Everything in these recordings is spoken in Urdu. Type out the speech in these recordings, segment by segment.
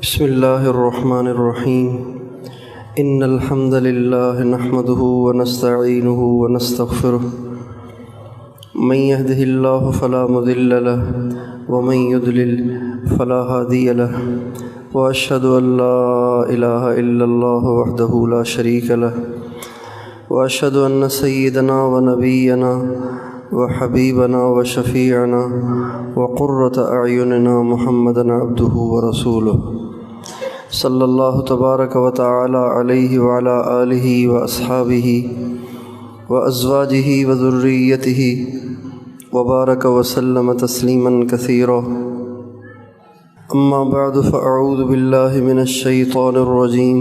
بسم اللہ الرحمن الرحیم ان الحمد للہ نحمده ونستعینه ونستغفره من يهده اللہ فلا مضل له ومن يضلل فلا هادی له واشهد ان لا الہ الا اللہ وحدہ لا شریک له واشهد ان سیدنا ونبینا وحبیبنا وشفیعنا وقرۃ اعیننا محمدا عبدہ ورسولہ صلی اللہ تبارک و تعالی علیہ وعلی آلہ واصحابہ وازواجہ وذریتہ وبارک وسلم تسلیما کثیرا اما بعد فاعوذ باللہ من الشیطان الرجیم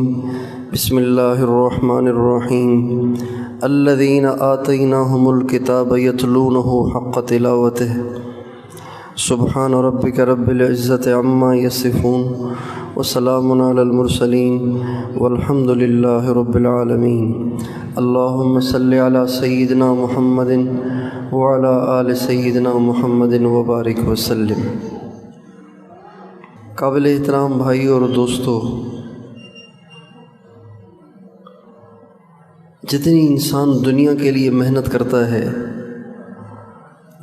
بسم اللہ الرحمن الرحیم الذین آتیناہم الکتاب یتلونہ حق تلاوتہ سبحان ربک رب العزۃ عما یصفون وسلام علی المرسلین والحمد للہ رب العالمین اللہم صلی علی سیدنا محمد وعلی آل سیدنا محمد وبارک وسلم۔ قابل احترام بھائی اور دوستو، جتنی انسان دنیا کے لیے محنت کرتا ہے،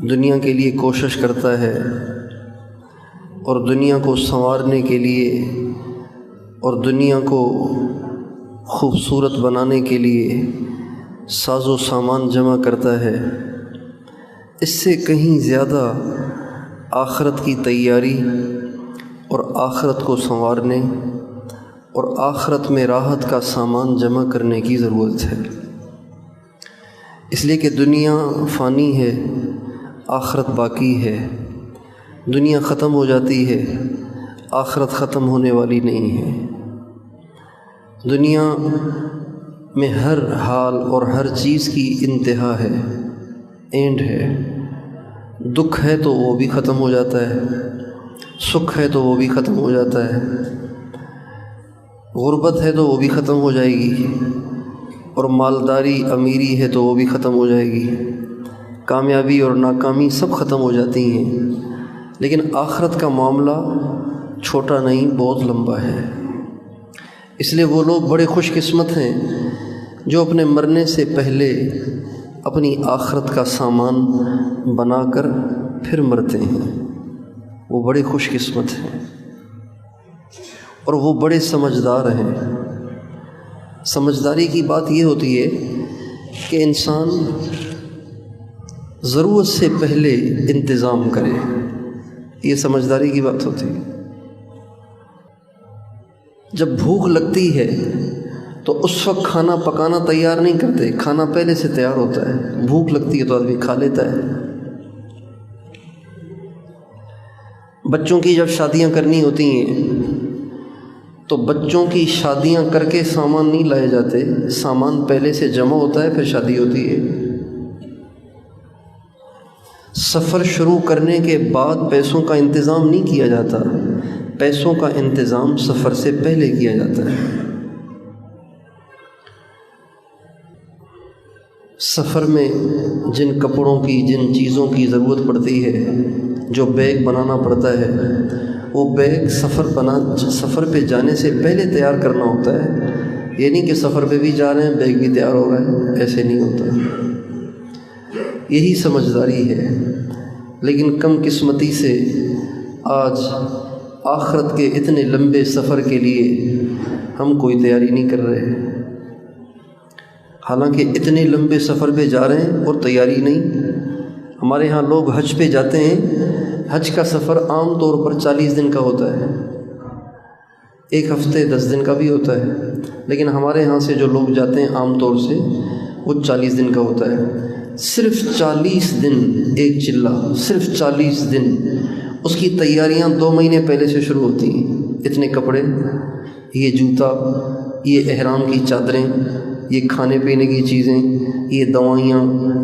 دنیا کے لیے کوشش کرتا ہے اور دنیا کو سنوارنے کے لیے اور دنیا کو خوبصورت بنانے کے لیے ساز و سامان جمع کرتا ہے، اس سے کہیں زیادہ آخرت کی تیاری اور آخرت کو سنوارنے اور آخرت میں راحت کا سامان جمع کرنے کی ضرورت ہے، اس لیے کہ دنیا فانی ہے، آخرت باقی ہے۔ دنیا ختم ہو جاتی ہے، آخرت ختم ہونے والی نہیں ہے۔ دنیا میں ہر حال اور ہر چیز کی انتہا ہے، اینڈ ہے۔ دکھ ہے تو وہ بھی ختم ہو جاتا ہے، سکھ ہے تو وہ بھی ختم ہو جاتا ہے، غربت ہے تو وہ بھی ختم ہو جائے گی، اور مالداری امیری ہے تو وہ بھی ختم ہو جائے گی، کامیابی اور ناکامی سب ختم ہو جاتی ہیں، لیکن آخرت کا معاملہ چھوٹا نہیں، بہت لمبا ہے۔ اس لیے وہ لوگ بڑے خوش قسمت ہیں جو اپنے مرنے سے پہلے اپنی آخرت کا سامان بنا کر پھر مرتے ہیں، وہ بڑے خوش قسمت ہیں اور وہ بڑے سمجھدار ہیں۔ سمجھداری کی بات یہ ہوتی ہے کہ انسان ضرورت سے پہلے انتظام کرے، یہ سمجھداری کی بات ہوتی ہے۔ جب بھوک لگتی ہے تو اس وقت کھانا پکانا تیار نہیں کرتے، کھانا پہلے سے تیار ہوتا ہے، بھوک لگتی ہے تو آدمی کھا لیتا ہے۔ بچوں کی جب شادیاں کرنی ہوتی ہیں تو بچوں کی شادیاں کر کے سامان نہیں لائے جاتے، سامان پہلے سے جمع ہوتا ہے، پھر شادی ہوتی ہے۔ سفر شروع کرنے کے بعد پیسوں کا انتظام نہیں کیا جاتا، پیسوں کا انتظام سفر سے پہلے کیا جاتا ہے۔ سفر میں جن کپڑوں کی، جن چیزوں کی ضرورت پڑتی ہے، جو بیگ بنانا پڑتا ہے، وہ بیگ سفر پہ جانے سے پہلے تیار کرنا ہوتا ہے۔ یہ نہیں کہ سفر پہ بھی جا رہے ہیں بیگ بھی تیار ہو رہا ہے، ایسے نہیں ہوتا۔ یہی سمجھداری ہے، لیکن کم قسمتی سے آج آخرت کے اتنے لمبے سفر کے لیے ہم کوئی تیاری نہیں کر رہے، حالانکہ اتنے لمبے سفر پہ جا رہے ہیں اور تیاری نہیں۔ ہمارے ہاں لوگ حج پہ جاتے ہیں، حج کا سفر عام طور پر 40 دن کا ہوتا ہے، 1 ہفتے 10 دن کا بھی ہوتا ہے، لیکن ہمارے ہاں سے جو لوگ جاتے ہیں عام طور سے وہ 40 دن کا ہوتا ہے۔ صرف 40 دن ایک چلہ، صرف 40 دن، اس کی تیاریاں 2 مہینے پہلے سے شروع ہوتی ہیں۔ اتنے کپڑے، یہ جوتا، یہ احرام کی چادریں، یہ کھانے پینے کی چیزیں، یہ دوائیاں،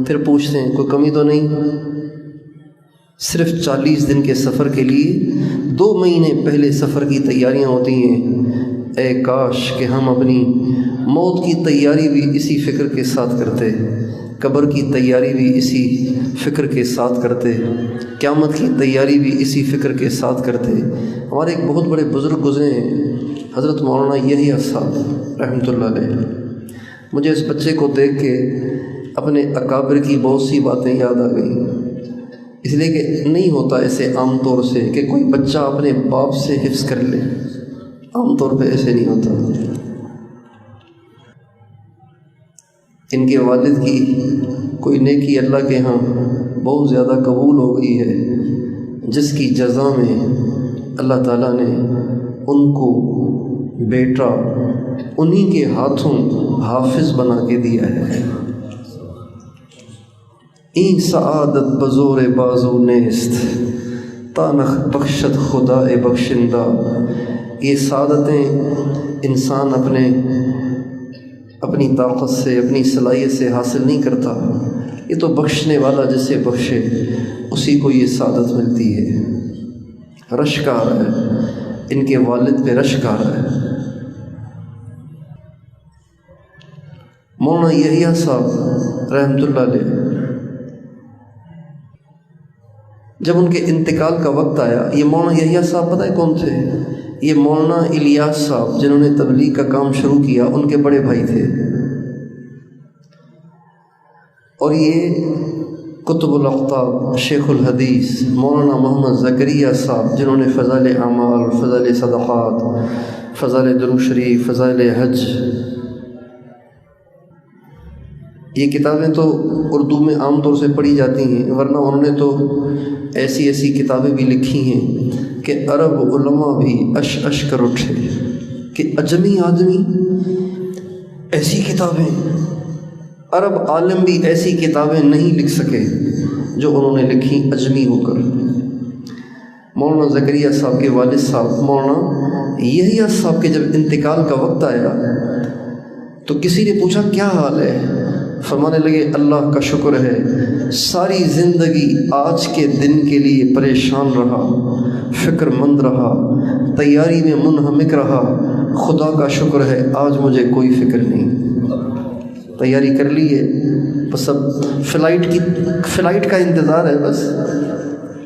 پھر پوچھتے ہیں کوئی کمی تو نہیں۔ صرف 40 دن کے سفر کے لیے 2 مہینے پہلے سفر کی تیاریاں ہوتی ہیں۔ اے کاش کہ ہم اپنی موت کی تیاری بھی اسی فکر کے ساتھ کرتے قبر کی تیاری بھی اسی فکر کے ساتھ کرتے، قیامت کی تیاری بھی اسی فکر کے ساتھ کرتے۔ ہمارے ایک بہت بڑے بزرگ گزرے ہیں، حضرت مولانا یحییٰ صاحب رحمۃ اللہ علیہ۔ مجھے اس بچے کو دیکھ کے اپنے اکابر کی بہت سی باتیں یاد آ گئیں، اس لیے کہ نہیں ہوتا ایسے عام طور سے کہ کوئی بچہ اپنے باپ سے حفظ کر لے، عام طور پہ ایسے نہیں ہوتا۔ ان کے والد کی کوئی نیکی اللہ کے ہاں بہت زیادہ قبول ہو گئی ہے، جس کی جزا میں اللہ تعالیٰ نے ان کو بیٹا انہی کے ہاتھوں حافظ بنا کے دیا ہے۔ این سعادت بزور بازو نیست تانخ بخشت خدا بخشندہ۔ یہ سعادتیں انسان اپنی طاقت سے، اپنی صلاحیت سے حاصل نہیں کرتا، یہ تو بخشنے والا جسے بخشے اسی کو یہ سعادت ملتی ہے۔ رشک آ رہا ہے، ان کے والد پہ رشک آ رہا ہے۔ مولانا یحییٰ صاحب رحمۃ اللہ علیہ جب ان کے انتقال کا وقت آیا، یہ مولانا یحییٰ صاحب پتہ ہے کون تھے؟ یہ مولانا الیاس صاحب جنہوں نے تبلیغ کا کام شروع کیا، ان کے بڑے بھائی تھے، اور یہ قطب الاقطاب شیخ الحدیث مولانا محمد زکریا صاحب جنہوں نے فضائل اعمال، فضائل صدقات، فضائل درود شریف، فضائل حج، یہ کتابیں تو اردو میں عام طور سے پڑھی جاتی ہیں، ورنہ انہوں نے تو ایسی کتابیں بھی لکھی ہیں کہ عرب علماء بھی اش کر اٹھے کہ عجمی آدمی ایسی کتابیں، عرب عالم بھی ایسی کتابیں نہیں لکھ سکے جو انہوں نے لکھی عجمی ہو کر۔ مولانا زکریا صاحب کے والد صاحب مولانا یحییٰ صاحب کے جب انتقال کا وقت آیا تو کسی نے پوچھا کیا حال ہے؟ فرمانے لگے اللہ کا شکر ہے، ساری زندگی آج کے دن کے لیے پریشان رہا، فکر مند رہا، تیاری میں منہمک رہا، خدا کا شکر ہے آج مجھے کوئی فکر نہیں، تیاری کر لی ہے، بس اب فلائٹ کا انتظار ہے، بس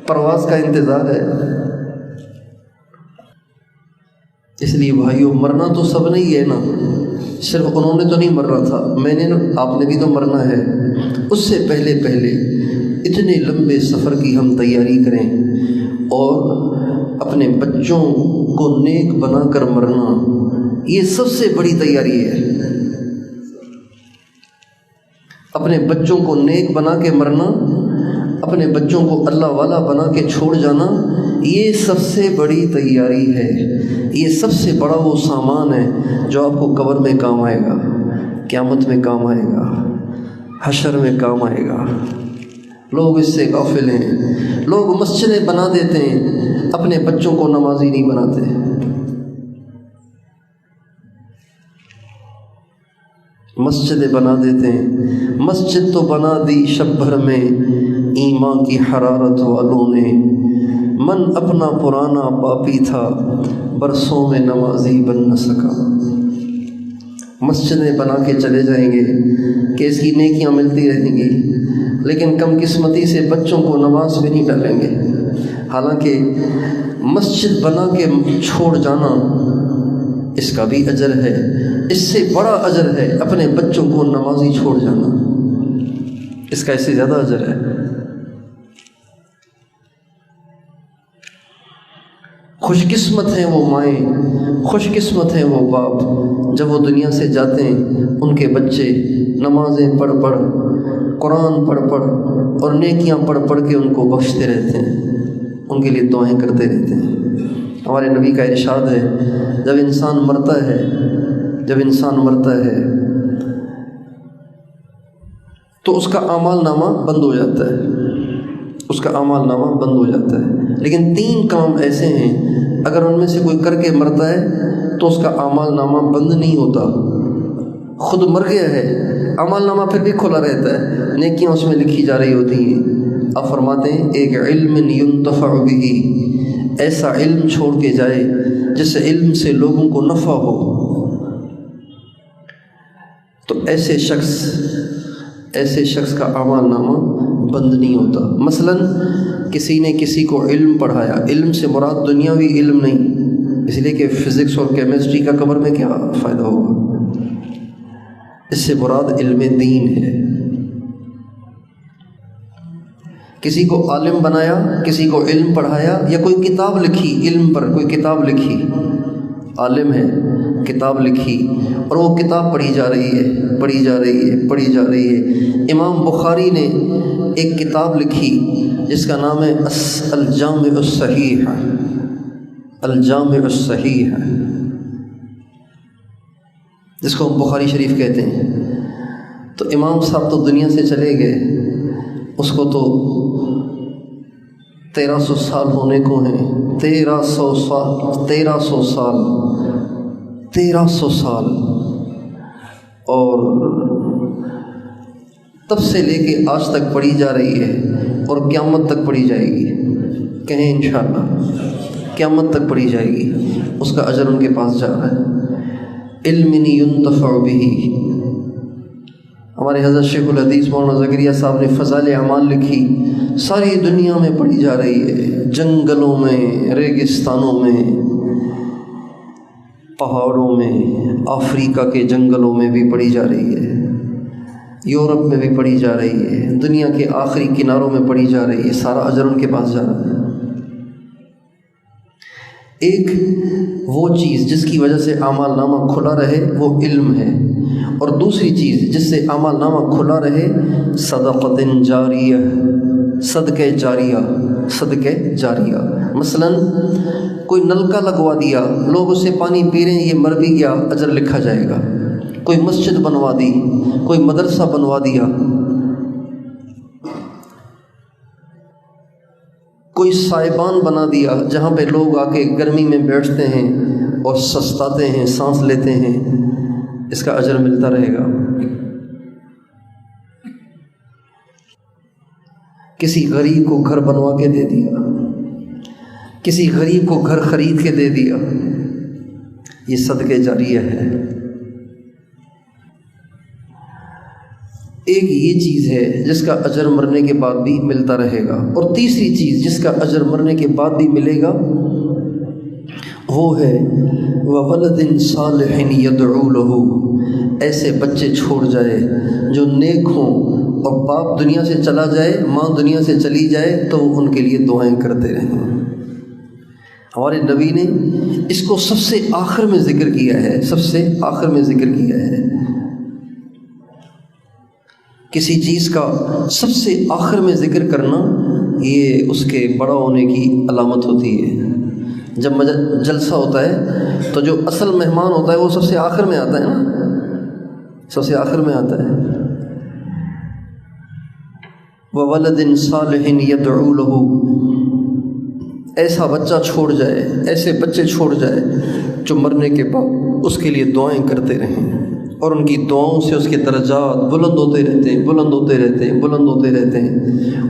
پرواز کا انتظار ہے۔ اس لیے بھائیو، مرنا تو سب نہیں ہے نا، صرف انہوں نے تو نہیں مرنا تھا، میں نے، آپ نے بھی تو مرنا ہے۔ اس سے پہلے اتنے لمبے سفر کی ہم تیاری کریں اور اپنے بچوں کو نیک بنا کر مرنا، یہ سب سے بڑی تیاری ہے۔ اپنے بچوں کو نیک بنا کے مرنا، اپنے بچوں کو اللہ والا بنا کے چھوڑ جانا، یہ سب سے بڑی تیاری ہے، یہ سب سے بڑا وہ سامان ہے جو آپ کو قبر میں کام آئے گا، قیامت میں کام آئے گا، حشر میں کام آئے گا۔ لوگ اس سے غافل ہیں، لوگ مسجدیں بنا دیتے ہیں، اپنے بچوں کو نمازی نہیں بناتے۔ مسجدیں بنا دیتے ہیں، مسجد تو بنا دی شب بھر میں ایمان کی حرارت والوں نے، من اپنا پرانا پاپی تھا برسوں میں نمازی بن نہ سکا۔ مسجدیں بنا کے چلے جائیں گے کہ اس کی نیکیاں ملتی رہیں گی، لیکن کم قسمتی سے بچوں کو نماز بھی نہیں ڈالیں گے۔ حالانکہ مسجد بنا کے چھوڑ جانا اس کا بھی اجر ہے، اس سے بڑا اجر ہے اپنے بچوں کو نمازی چھوڑ جانا، اس کا اس سے زیادہ اجر ہے۔ خوش قسمت ہیں وہ مائیں، خوش قسمت ہیں وہ باپ، جب وہ دنیا سے جاتے ہیں ان کے بچے نمازیں پڑھ پڑھ، قرآن پڑھ پڑھ اور نیکیاں پڑھ پڑھ کے ان کو بخشتے رہتے ہیں، ان کے لیے دعائیں کرتے رہتے ہیں۔ ہمارے نبی کا ارشاد ہے، جب انسان مرتا ہے تو اس کا اعمال نامہ بند ہو جاتا ہے، اس کا اعمال نامہ بند ہو جاتا ہے، لیکن 3 کام ایسے ہیں اگر ان میں سے کوئی کر کے مرتا ہے تو اس کا اعمال نامہ بند نہیں ہوتا، خود مر گیا ہے، اعمال نامہ پھر بھی کھلا رہتا ہے، نیکیاں اس میں لکھی جا رہی ہوتی ہیں۔ آپ فرماتے ہیں ایک علم ينتفع به، ایسا علم چھوڑ کے جائے جس علم سے لوگوں کو نفع ہو، تو ایسے شخص، ایسے شخص کا اعمال نامہ بند نہیں ہوتا۔ مثلاً کسی نے کسی کو علم پڑھایا، علم سے مراد دنیاوی علم نہیں، اس لیے کہ فزکس اور کیمسٹری کا قبر میں کیا فائدہ ہوگا، اس سے مراد علم دین ہے۔ کسی کو عالم بنایا، کسی کو علم پڑھایا، یا کوئی کتاب لکھی علم پر، کوئی کتاب لکھی، عالم ہے کتاب لکھی اور وہ کتاب پڑھی جا رہی ہے، پڑھی جا رہی ہے، پڑھی جا رہی ہے۔ امام بخاری نے ایک کتاب لکھی جس کا نام ہے الجامع الصحیح، الجامع الصحیح، جس کو ہم بخاری شریف کہتے ہیں۔ تو امام صاحب تو دنیا سے چلے گئے، اس کو تو 1300 سال ہونے کو ہیں، 1300 سال، 1300 سال، 1300 سال، اور تب سے لے کے آج تک پڑھی جا رہی ہے اور قیامت تک پڑھی جائے گی۔ کہیں انشاءاللہ قیامت تک پڑھی جائے گی، اس کا اجر ان کے پاس جا رہا ہے۔ علم ينتفع به، ہمارے حضرت شیخ الحدیث مولانا زکریا صاحب نے فضائل اعمال لکھی، ساری دنیا میں پڑھی جا رہی ہے، جنگلوں میں، ریگستانوں میں، پہاڑوں میں، افریقہ کے جنگلوں میں بھی پڑھی جا رہی ہے، یورپ میں بھی پڑھی جا رہی ہے، دنیا کے آخری کناروں میں پڑھی جا رہی ہے، سارا اجر ان کے پاس جا رہا ہے۔ ایک وہ چیز جس کی وجہ سے اعمال نامہ کھلا رہے وہ علم ہے، اور دوسری چیز جس سے اعمال نامہ کھلا رہے صدقۃ جاریہ، صدقہ جاریہ، صدقہ جاریہ۔ مثلاً کوئی نلکا لگوا دیا، لوگ اس سے پانی پی رہے ہیں، یہ مر بھی گیا، اجر لکھا جائے گا۔ کوئی مسجد بنوا دی، کوئی مدرسہ بنوا دیا، کوئی سائبان بنا دیا جہاں پہ لوگ آ کے گرمی میں بیٹھتے ہیں اور سستاتے ہیں، سانس لیتے ہیں، اس کا اجر ملتا رہے گا۔ کسی غریب کو گھر بنوا کے دے دیا، کسی غریب کو گھر خرید کے دے دیا، یہ صدقہ جاریہ ہے۔ ایک یہ چیز ہے جس کا اجر مرنے کے بعد بھی ملتا رہے گا، اور تیسری چیز جس کا اجر مرنے کے بعد بھی ملے گا وہ ہے وَوَلَدٍ صَالِحٍ يَدْعُو لَهُ، ایسے بچے چھوڑ جائے جو نیک ہوں، اور باپ دنیا سے چلا جائے، ماں دنیا سے چلی جائے تو وہ ان کے لیے دعائیں کرتے رہیں۔ ہمارے نبی نے اس کو سب سے آخر میں ذکر کیا ہے، سب سے آخر میں ذکر کیا ہے۔ کسی چیز کا سب سے آخر میں ذکر کرنا یہ اس کے بڑا ہونے کی علامت ہوتی ہے۔ جب جلسہ ہوتا ہے تو جو اصل مہمان ہوتا ہے وہ سب سے آخر میں آتا ہے نا، سب سے آخر میں آتا ہے۔ وَوَلَدٍ صَالِحٍ يَدْعُو لَهُ، ایسا بچہ چھوڑ جائے، ایسے بچے چھوڑ جائے جو مرنے کے بعد اس کے لیے دعائیں کرتے رہیں، اور ان کی دعاؤں سے اس کے درجات بلند ہوتے رہتے ہیں، بلند ہوتے رہتے ہیں، بلند ہوتے رہتے ہیں،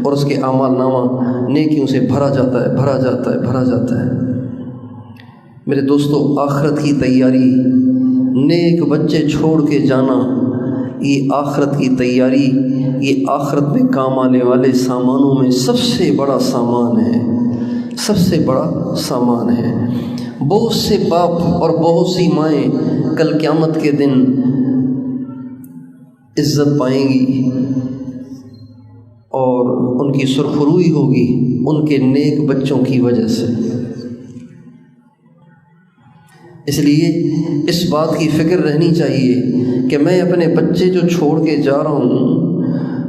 اور اس کے اعمال نامہ نیکیوں سے بھرا جاتا ہے، بھرا جاتا ہے، بھرا جاتا ہے۔ میرے دوستو، آخرت کی تیاری، نیک بچے چھوڑ کے جانا، یہ آخرت کی تیاری، یہ آخرت میں کام آنے والے سامانوں میں سب سے بڑا سامان ہے، سب سے بڑا سامان ہے۔ بہت سے باپ اور بہت سی مائیں کل قیامت کے دن عزت پائیں گی اور ان کی سرخروئی ہوگی ان کے نیک بچوں کی وجہ سے۔ اس لیے اس بات کی فکر رہنی چاہیے کہ میں اپنے بچے جو چھوڑ کے جا رہا ہوں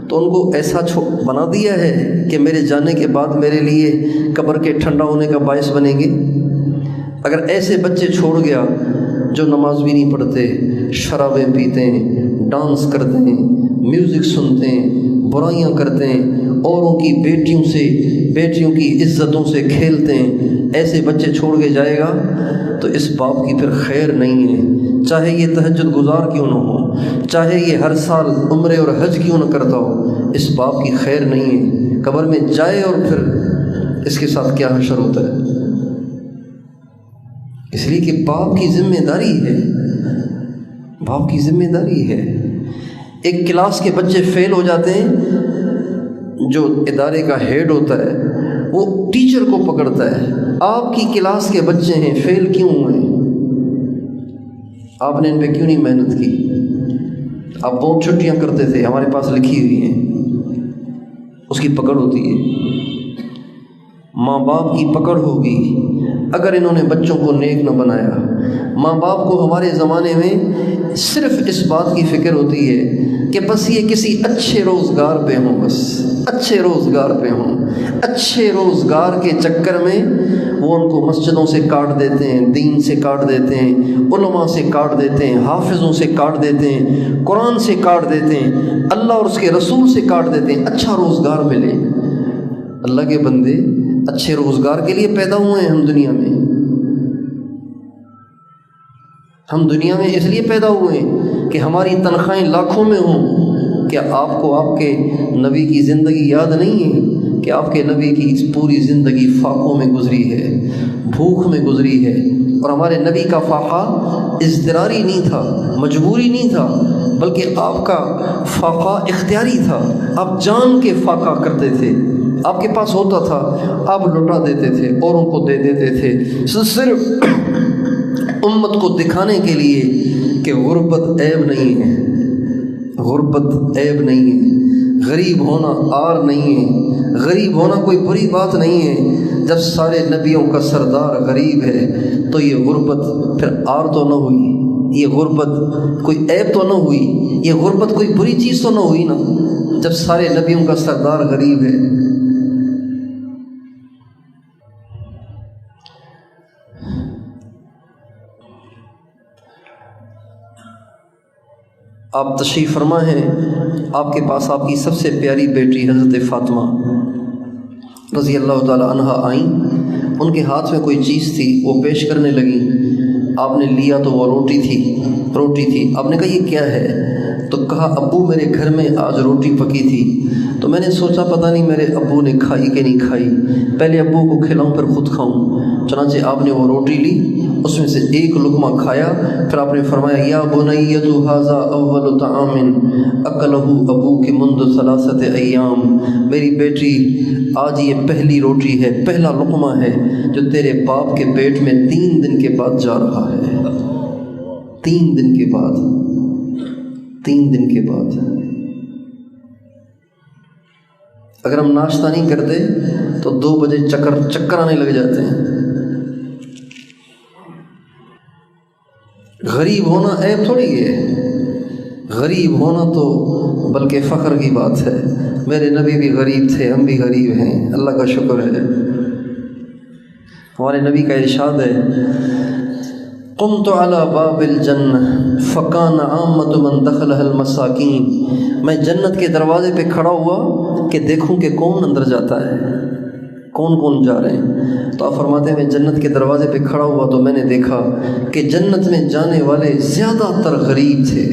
تو ان کو ایسا بنا دیا ہے کہ میرے جانے کے بعد میرے لیے قبر کے ٹھنڈا ہونے کا باعث بنیں گے۔ اگر ایسے بچے چھوڑ گیا جو نماز بھی نہیں پڑھتے، شرابیں پیتے ہیں، ڈانس کرتے ہیں، میوزک سنتے ہیں، برائیاں کرتے ہیں، اوروں کی بیٹیوں کی عزتوں سے کھیلتے ہیں، ایسے بچے چھوڑ کے جائے گا تو اس باپ کی پھر خیر نہیں ہے، چاہے یہ تہجد گزار کیوں نہ ہو، چاہے یہ ہر سال عمرے اور حج کیوں نہ کرتا ہو، اس باپ کی خیر نہیں ہے۔ قبر میں جائے اور پھر اس کے ساتھ کیا حشر ہوتا ہے۔ اس لیے کہ باپ کی ذمہ داری ہے، باپ کی ذمہ داری ہے۔ ایک کلاس کے بچے فیل ہو جاتے ہیں، جو ادارے کا ہیڈ ہوتا ہے وہ ٹیچر کو پکڑتا ہے، آپ کی کلاس کے بچے ہیں، فیل کیوں ہوئے؟ آپ نے ان پہ کیوں نہیں محنت کی؟ آپ بہت چھٹیاں کرتے تھے، ہمارے پاس لکھی ہوئی ہیں، اس کی پکڑ ہوتی ہے۔ ماں باپ کی پکڑ ہوگی اگر انہوں نے بچوں کو نیک نہ بنایا۔ ماں باپ کو ہمارے زمانے میں صرف اس بات کی فکر ہوتی ہے کہ بس یہ کسی اچھے روزگار پہ ہوں، بس اچھے روزگار پہ ہوں۔ اچھے روزگار کے چکر میں وہ ان کو مسجدوں سے کاٹ دیتے ہیں، دین سے کاٹ دیتے ہیں، علماء سے کاٹ دیتے ہیں، حافظوں سے کاٹ دیتے ہیں، قرآن سے کاٹ دیتے ہیں، اللہ اور اس کے رسول سے کاٹ دیتے ہیں، اچھا روزگار ملے۔ اللہ کے بندے، اچھے روزگار کے لیے پیدا ہوئے ہیں ہم دنیا میں۔ ہم دنیا میں اس لیے پیدا ہوئے ہیں کہ ہماری تنخواہیں لاکھوں میں ہوں۔ کیا آپ کو آپ کے نبی کی زندگی یاد نہیں ہے کہ آپ کے نبی کی پوری زندگی فاقوں میں گزری ہے، بھوک میں گزری ہے؟ اور ہمارے نبی کا فاقہ اضطراری نہیں تھا، مجبوری نہیں تھا، بلکہ آپ کا فاقہ اختیاری تھا۔ آپ جان کے فاقہ کرتے تھے، آپ کے پاس ہوتا تھا آپ لوٹا دیتے تھے، اوروں کو دے دیتے تھے، صرف امت کو دکھانے کے لیے کہ غربت عیب نہیں ہے، غربت عیب نہیں ہے، غریب ہونا عار نہیں ہے، غریب ہونا کوئی بری بات نہیں ہے۔ جب سارے نبیوں کا سردار غریب ہے تو یہ غربت پھر عار تو نہ ہوئی، یہ غربت کوئی عیب تو نہ ہوئی، یہ غربت کوئی بری چیز تو نہ ہوئی نا، جب سارے نبیوں کا سردار غریب ہے۔ آپ تشریف فرما ہیں، آپ کے پاس آپ کی سب سے پیاری بیٹی حضرت فاطمہ رضی اللہ تعالی عنہا آئیں، ان کے ہاتھ میں کوئی چیز تھی، وہ پیش کرنے لگیں۔ آپ نے لیا تو وہ روٹی تھی۔ آپ نے کہا یہ کیا ہے؟ تو کہا ابو میرے گھر میں آج روٹی پکی تھی، تو میں نے سوچا پتہ نہیں میرے ابو نے کھائی کہ نہیں کھائی، پہلے ابو کو کھلاؤں پھر خود کھاؤں۔ چنانچہ آپ نے وہ روٹی لی، اس میں سے ایک لقمہ کھایا، پھر آپ نے فرمایا یا بنیۃ ھذا اول طعام اکلہ ابوک منذ ثلاثۃ ایام، میری بیٹی آج یہ پہلی روٹی ہے، پہلا لقمہ ہے جو تیرے باپ کے پیٹ میں 3 دن کے بعد جا رہا ہے۔ 3 دن کے بعد، 3 دن کے بعد۔ اگر ہم ناشتہ نہیں کرتے تو 2 بجے چکر آنے لگ جاتے ہیں۔ غریب ہونا عیب تھوڑی ہے، غریب ہونا تو بلکہ فخر کی بات ہے۔ میرے نبی بھی غریب تھے، ہم بھی غریب ہیں، اللہ کا شکر ہے۔ ہمارے نبی کا ارشاد ہے قمت علی باب الجنہ فکان عامۃ من دخلها المساکین، میں جنت کے دروازے پہ کھڑا ہوا کہ دیکھوں کہ کون اندر جاتا ہے، کون کون جا رہے ہیں۔ تو آپ فرماتے ہیں میں جنت کے دروازے پہ کھڑا ہوا تو میں نے دیکھا کہ جنت میں جانے والے زیادہ تر غریب تھے۔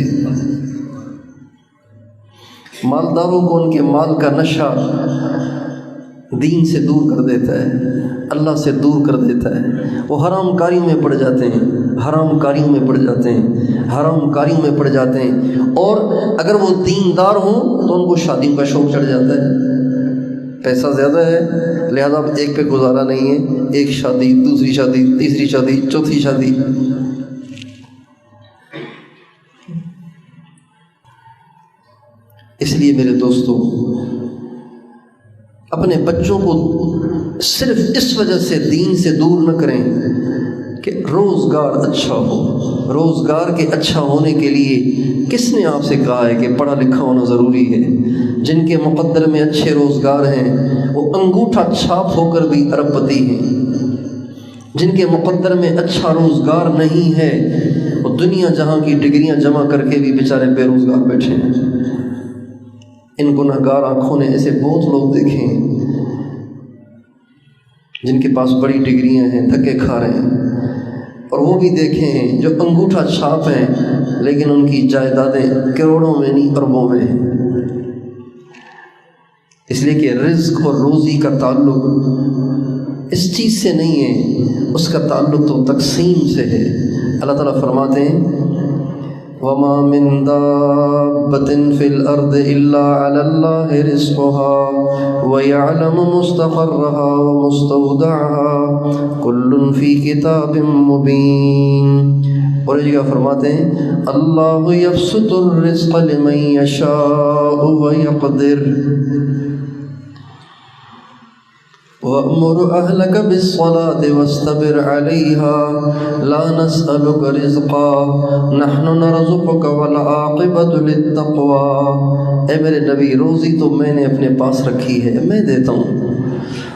مالداروں کو ان کے مال کا نشہ دین سے دور کر دیتا ہے، اللہ سے دور کر دیتا ہے۔ وہ حرام کاریوں میں پڑ جاتے ہیں، حرام کاریوں میں پڑ جاتے ہیں، حرام کاریوں میں پڑ جاتے ہیں۔ اور اگر وہ دیندار ہوں تو ان کو شادیوں کا شوق چڑھ جاتا ہے، پیسہ زیادہ ہے لہذا اب ایک پہ گزارا نہیں ہے، ایک شادی، دوسری شادی، تیسری شادی، چوتھی شادی۔ اس لیے میرے دوستو، اپنے بچوں کو صرف اس وجہ سے دین سے دور نہ کریں کہ روزگار اچھا ہو۔ روزگار کے اچھا ہونے کے لیے کس نے آپ سے کہا ہے کہ پڑھا لکھا ہونا ضروری ہے؟ جن کے مقدر میں اچھے روزگار ہیں وہ انگوٹھا چھاپ ہو کر بھی ارب پتی ہیں، جن کے مقدر میں اچھا روزگار نہیں ہے وہ دنیا جہاں کی ڈگریاں جمع کر کے بھی بیچارے بے روزگار بیٹھے ہیں۔ ان گنہگار آنکھوں نے ایسے بہت لوگ دیکھے ہیں جن کے پاس بڑی ڈگریاں ہیں، دھکے کھا رہے ہیں، اور وہ بھی دیکھے ہیں جو انگوٹھا چھاپ ہیں لیکن ان کی جائیدادیں کروڑوں میں نہیں اربوں میں ہیں۔ اس لیے کہ رزق اور روزی کا تعلق اس چیز سے نہیں ہے، اس کا تعلق تو تقسیم سے ہے۔ اللہ تعالیٰ فرماتے ہیں وما من دابة في الأرض إلا على الله رزقها ويعلم مستقرها ومستودعها كل في كتاب مبين۔ اور یہ جگہ فرماتے ہیں اللہ یبسط الرزق لمن یشاء ویقدر وَأْمُرْ أَهْلَكَ بِالصَّلَاةِ وَاسْتَبِرْ عَلَيْهَا لَا نَسْأَلُكَ رِزْقًا نَحْنُ نَرْزُقُكَ وَالْعَاقِبَةُ لِلتَّقْوَىٰ۔ اے میرے نبی، روزی تو میں نے اپنے پاس رکھی ہے، میں دیتا ہوں۔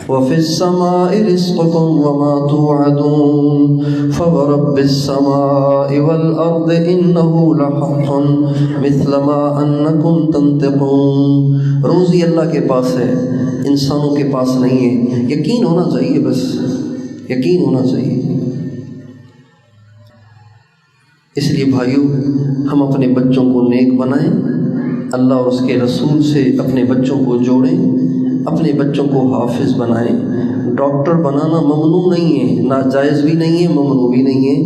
وَفِي السَّمَاءِ رِزْقُكُمْ وَمَا تُوعَدُونَ فَوَرَبِّ السَّمَاءِ وَالْأَرْضِ إِنَّهُ لَحَقٌّ مِثْلَ مَا أَنَّكُمْ تَنطِقُونَ۔ روزی اللہ کے پاس ہے، انسانوں کے پاس نہیں ہے۔ یقین ہونا چاہیے، بس یقین ہونا چاہیے۔ اس لیے بھائیو، ہم اپنے بچوں کو نیک بنائیں، اللہ اور اس کے رسول سے اپنے بچوں کو جوڑیں، اپنے بچوں کو حافظ بنائیں۔ ڈاکٹر بنانا ممنوع نہیں ہے، ناجائز بھی نہیں ہے، ممنوع بھی نہیں ہے،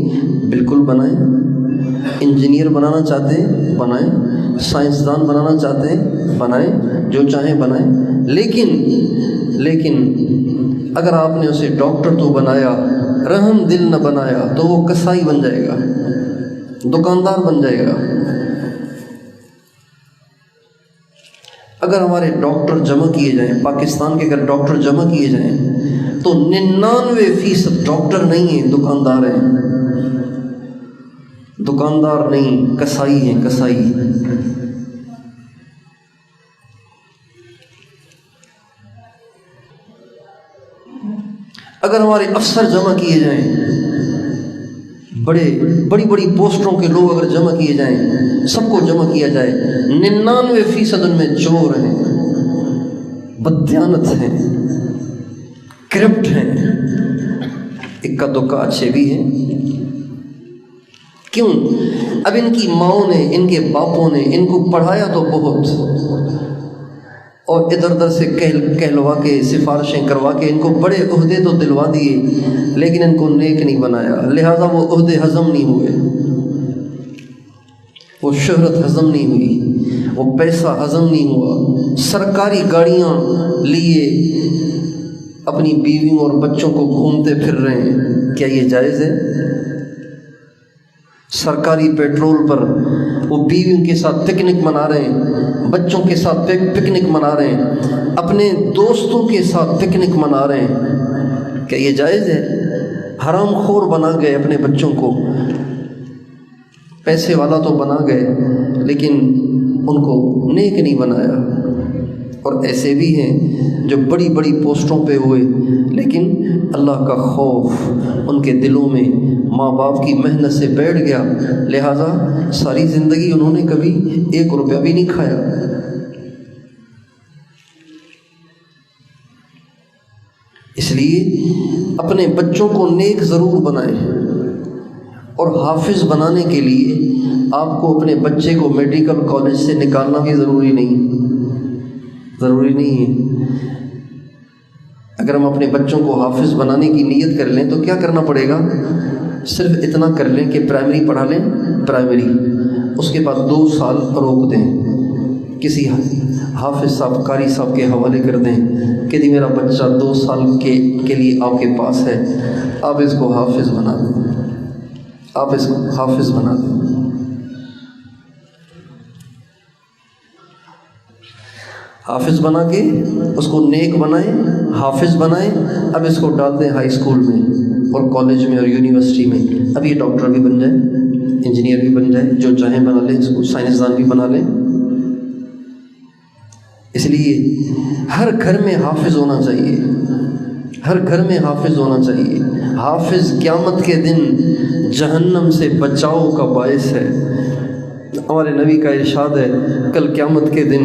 بالکل بنائیں۔ انجینئر بنانا چاہتے ہیں بنائیں، سائنسدان بنانا چاہتے ہیں بنائیں، جو چاہیں بنائیں، لیکن اگر آپ نے اسے ڈاکٹر تو بنایا، رحم دل نہ بنایا، تو وہ کسائی بن جائے گا، دکاندار بن جائے گا۔ اگر ہمارے ڈاکٹر جمع کیے جائیں، پاکستان کے اگر ڈاکٹر جمع کیے جائیں تو 99% ڈاکٹر نہیں ہیں، دکاندار ہیں، دکاندار نہیں، کسائی ہیں، کسائی۔ اگر ہمارے افسر جمع کیے جائیں، بڑی پوسٹوں کے لوگ اگر جمع کیے جائیں، سب کو جمع کیا جائے، 99% ان میں چور ہیں، بددیانت ہیں، کرپٹ ہیں، اکا دکا اچھے بھی ہیں۔ کیوں؟ اب ان کی ماؤں نے، ان کے باپوں نے ان کو پڑھایا تو بہت، اور ادھر ادھر سے کہلوا کے، سفارشیں کروا کے ان کو بڑے عہدے تو دلوا دیے، لیکن ان کو نیک نہیں بنایا، لہذا وہ عہدے ہضم نہیں ہوئے، وہ شہرت ہضم نہیں ہوئی، وہ پیسہ ہضم نہیں ہوا، سرکاری گاڑیاں لیے اپنی بیویوں اور بچوں کو گھومتے پھر رہے ہیں، کیا یہ جائز ہے؟ سرکاری پیٹرول پر وہ بیویوں کے ساتھ پکنک منا رہے ہیں، بچوں کے ساتھ پکنک منا رہے ہیں، اپنے دوستوں کے ساتھ پکنک منا رہے ہیں، کیا یہ جائز ہے؟ حرام خور بنا گئے اپنے بچوں کو، پیسے والا تو بنا گئے لیکن ان کو نیک نہیں بنایا۔ اور ایسے بھی ہیں جو بڑی پوسٹوں پہ ہوئے لیکن اللہ کا خوف ان کے دلوں میں ماں باپ کی محنت سے بیٹھ گیا، لہٰذا ساری زندگی انہوں نے کبھی 1 روپیہ بھی نہیں کھایا۔ اس لیے اپنے بچوں کو نیک ضرور بنائیں، اور حافظ بنانے کے لیے آپ کو اپنے بچے کو میڈیکل کالج سے نکالنا بھی ضروری نہیں ہے۔ اگر ہم اپنے بچوں کو حافظ بنانے کی نیت کر لیں تو کیا کرنا پڑے گا؟ صرف اتنا کر لیں کہ پرائمری پڑھا لیں، پرائمری، اس کے بعد 2 سال روک دیں، کسی حافظ صاحب، قاری صاحب کے حوالے کر دیں کہ جی میرا بچہ 2 سال کے لیے آپ کے پاس ہے، آپ اس کو حافظ بنا دیں، آپ اس کو حافظ بنا دیں۔ حافظ بنا کے اس کو نیک بنائیں، حافظ بنائیں، اب اس کو ڈال دیں ہائی اسکول میں اور کالج میں اور یونیورسٹی میں، اب یہ ڈاکٹر بھی بن جائے، انجینئر بھی بن جائے، جو چاہیں بنا لیں، اس کو سائنسدان بھی بنا لیں۔ اس لیے ہر گھر میں حافظ ہونا چاہیے، ہر گھر میں حافظ ہونا چاہیے۔ حافظ قیامت کے دن جہنم سے بچاؤ کا باعث ہے۔ ہمارے نبی کا ارشاد ہے، کل قیامت کے دن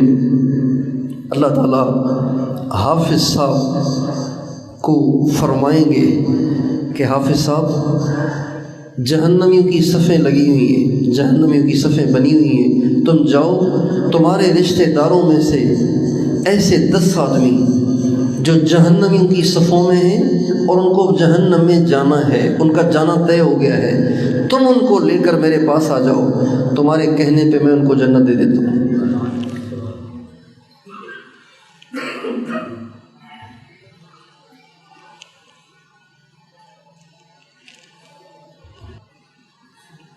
اللہ تعالیٰ حافظ صاحب کو فرمائیں گے کہ حافظ صاحب، جہنمیوں کی صفیں لگی ہوئی ہیں، جہنمیوں کی صفیں بنی ہوئی ہیں، تم جاؤ، تمہارے رشتہ داروں میں سے ایسے 10 آدمی جو جہنمیوں کی صفوں میں ہیں اور ان کو جہنم میں جانا ہے، ان کا جانا طے ہو گیا ہے، تم ان کو لے کر میرے پاس آ جاؤ، تمہارے کہنے پہ میں ان کو جنت دے دیتا ہوں۔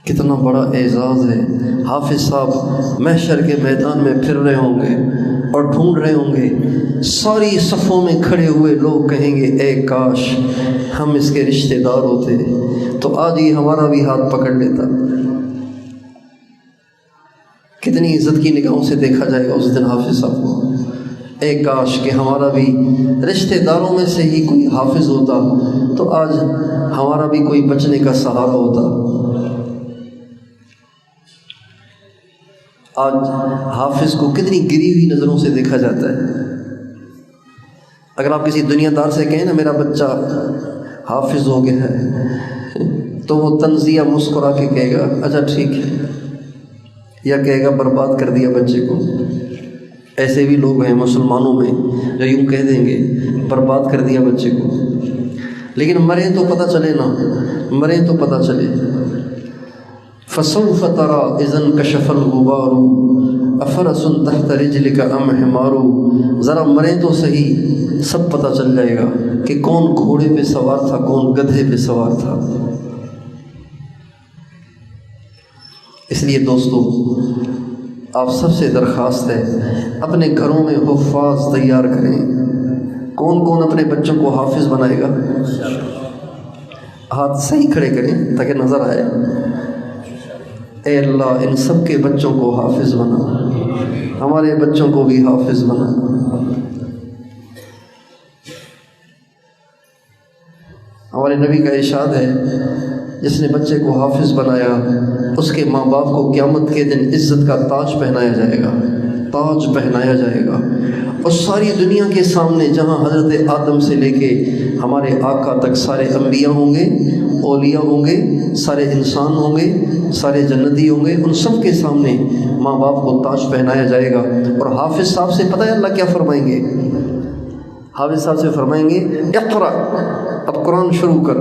کتنا بڑا اعزاز ہے۔ حافظ صاحب محشر کے میدان میں پھر رہے ہوں گے اور ڈھونڈ رہے ہوں گے، ساری صفوں میں کھڑے ہوئے لوگ کہیں گے اے کاش ہم اس کے رشتہ دار ہوتے تو آج یہ ہمارا بھی ہاتھ پکڑ لیتا۔ کتنی عزت کی نگاہوں سے دیکھا جائے گا اس دن حافظ صاحب کو۔ اے کاش کہ ہمارا بھی رشتہ داروں میں سے ہی کوئی حافظ ہوتا تو آج ہمارا بھی کوئی بچنے کا سہارا ہوتا۔ آج حافظ کو کتنی گری ہوئی نظروں سے دیکھا جاتا ہے۔ اگر آپ کسی دنیا دار سے کہیں نا میرا بچہ حافظ ہو گیا ہے تو وہ تنزیہ مسکرا کے کہے گا اچھا ٹھیک ہے، یا کہے گا برباد کر دیا بچے کو۔ ایسے بھی لوگ ہیں مسلمانوں میں جو یوں کہہ دیں گے برباد کر دیا بچے کو، لیکن مریں تو پتہ چلے نا، مریں تو پتہ چلے۔ فسوف ترى اذا انكشف الغبار افرس تحت رجلك ام حمار، ذرا مریں تو صحیح، سب پتہ چل جائے گا کہ کون گھوڑے پہ سوار تھا، کون گدھے پہ سوار تھا۔ اس لیے دوستو آپ سب سے درخواست ہے اپنے گھروں میں حفاظ تیار کریں۔ کون کون اپنے بچوں کو حافظ بنائے گا؟ ہاتھ صحیح کھڑے کریں تاکہ نظر آئے۔ اے اللہ ان سب کے بچوں کو حافظ بنا، ہمارے بچوں کو بھی حافظ بنا۔ ہمارے نبی کا ارشاد ہے جس نے بچے کو حافظ بنایا اس کے ماں باپ کو قیامت کے دن عزت کا تاج پہنایا جائے گا، تاج پہنایا جائے گا، اور ساری دنیا کے سامنے جہاں حضرت آدم سے لے کے ہمارے آقا تک سارے انبیاء ہوں گے، اولیاء ہوں گے، سارے انسان ہوں گے، سارے جنتی ہوں گے، ان سب کے سامنے ماں باپ کو تاج پہنایا جائے گا۔ اور حافظ صاحب سے پتہ ہے اللہ کیا فرمائیں گے؟ حافظ صاحب سے فرمائیں گے اقرأ، اب قرآن شروع کر۔